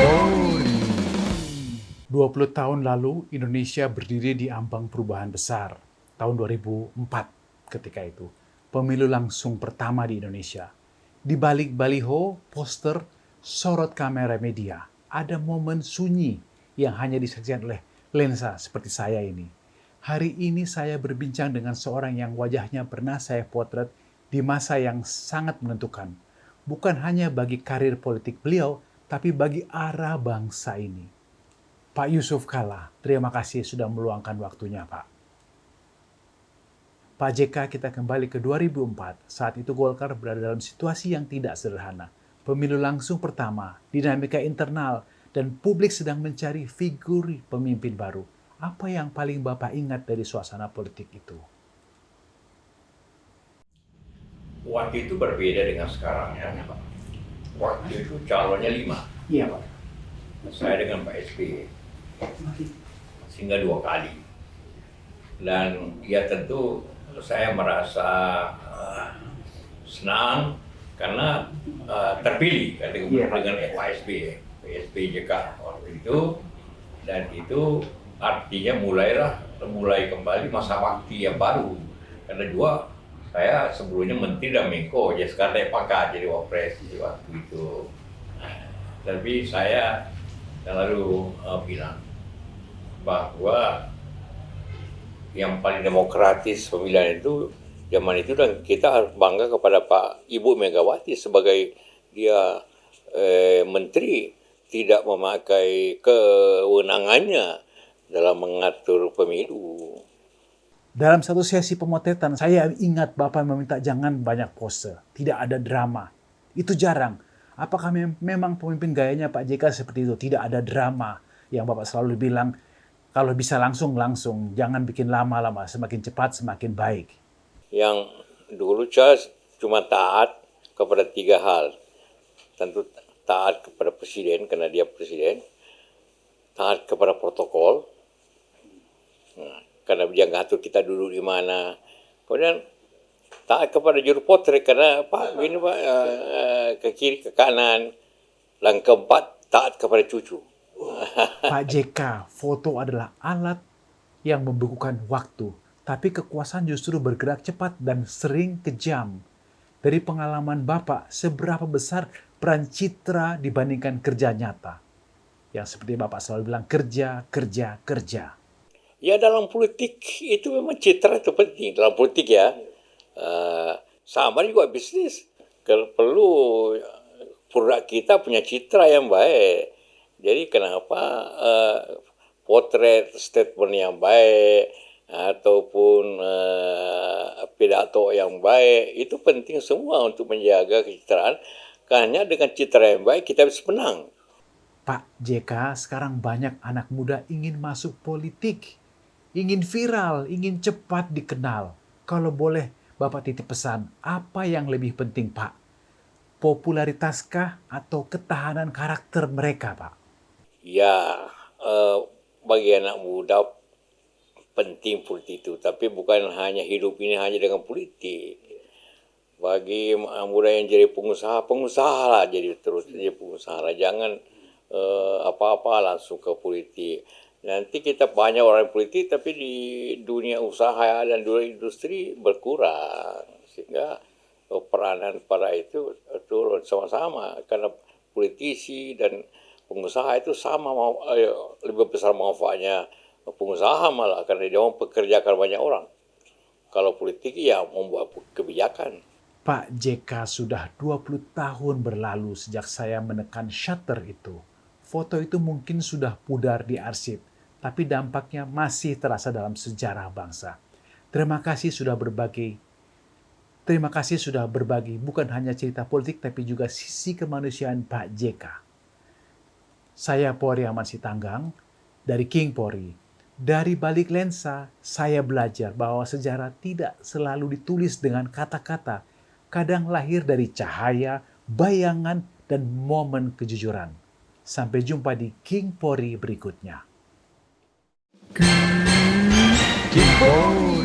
Polri. 20 tahun lalu Indonesia berdiri di ambang perubahan besar. Tahun 2004 ketika itu. Pemilu langsung pertama di Indonesia. Di balik baliho, poster, sorot kamera media, ada momen sunyi yang hanya disaksikan oleh lensa seperti saya ini. Hari ini saya berbincang dengan seorang yang wajahnya pernah saya potret di masa yang sangat menentukan. Bukan hanya bagi karir politik beliau, tapi bagi arah bangsa ini. Pak Yusuf Kalla, terima kasih sudah meluangkan waktunya, Pak. Pak JK, kita kembali ke 2004. Saat itu Golkar berada dalam situasi yang tidak sederhana. Pemilu langsung pertama, dinamika internal, dan publik sedang mencari figur pemimpin baru. Apa yang paling Bapak ingat dari suasana politik itu? Waktu itu berbeda dengan sekarang ya. Waktu itu calonnya 5. Iya, Pak. Saya dengan Pak SBY. Sehingga 2 kali. Dan ya tentu saya merasa senang karena terpilih dengan Pak SBY. Pak SBY JK waktu itu. Dan itu artinya mulai kembali masa bakti yang baru. Karena saya sebelumnya Menteri dan Menko, ya sekarang saya pangkat jadi Wapres di waktu itu. Tapi saya selalu bilang bahwa yang paling demokratis pemilihan itu zaman itu, dan kita harus bangga kepada Pak Ibu Megawati sebagai dia menteri tidak memakai kewenangannya dalam mengatur pemilu. Dalam satu sesi pemotretan, saya ingat Bapak meminta jangan banyak pose, tidak ada drama. Itu jarang. Apakah memang pemimpin gayanya Pak JK seperti itu? Tidak ada drama yang Bapak selalu bilang, kalau bisa langsung, jangan bikin lama-lama, semakin cepat semakin baik. Yang dulu saya cuma taat kepada 3 hal. Tentu taat kepada presiden karena dia presiden, taat kepada protokol, karena dia ngatur kita duduk di mana. Kemudian taat kepada juru potret karena Pak ini Pak ke kiri ke kanan. Dan keempat, taat kepada cucu. Pak JK, foto adalah alat yang membekukan waktu, tapi kekuasaan justru bergerak cepat dan sering kejam. Dari pengalaman Bapak, seberapa besar peran citra dibandingkan kerja nyata? Yang seperti Bapak selalu bilang, kerja, kerja, kerja. Ya dalam politik itu memang citra itu penting. Dalam politik ya, sama juga bisnis. Kalau perlu produk kita punya citra yang baik. Jadi kenapa potret statement yang baik ataupun pidato yang baik itu penting semua untuk menjaga kecitraan. Karena dengan citra yang baik kita bisa menang. Pak JK, sekarang banyak anak muda ingin masuk politik. Ingin viral, ingin cepat dikenal. Kalau boleh Bapak titip pesan, apa yang lebih penting Pak? Popularitaskah atau ketahanan karakter mereka Pak? Ya, bagi anak muda penting politik itu. Tapi bukan hanya hidup ini hanya dengan politik. Bagi anak muda yang jadi pengusaha lah jadi pengusaha lah. Jangan apa-apa langsung ke politik. Nanti kita banyak orang politik tapi di dunia usaha dan dunia industri berkurang. Sehingga peranan para itu turun sama-sama. Karena politisi dan pengusaha itu sama, lebih besar manfaatnya pengusaha malah. Karena dia mempekerjakan banyak orang. Kalau politik ya membuat kebijakan. Pak JK, sudah 20 tahun berlalu sejak saya menekan shutter itu. Foto itu mungkin sudah pudar di arsip, tapi dampaknya masih terasa dalam sejarah bangsa. Terima kasih sudah berbagi. Terima kasih sudah berbagi bukan hanya cerita politik, tapi juga sisi kemanusiaan Pak JK. Saya Polri Ahmad Sitanggang dari King Polri. Dari balik lensa, saya belajar bahwa sejarah tidak selalu ditulis dengan kata-kata. Kadang lahir dari cahaya, bayangan, dan momen kejujuran. Sampai jumpa di King Polri berikutnya. King Polri.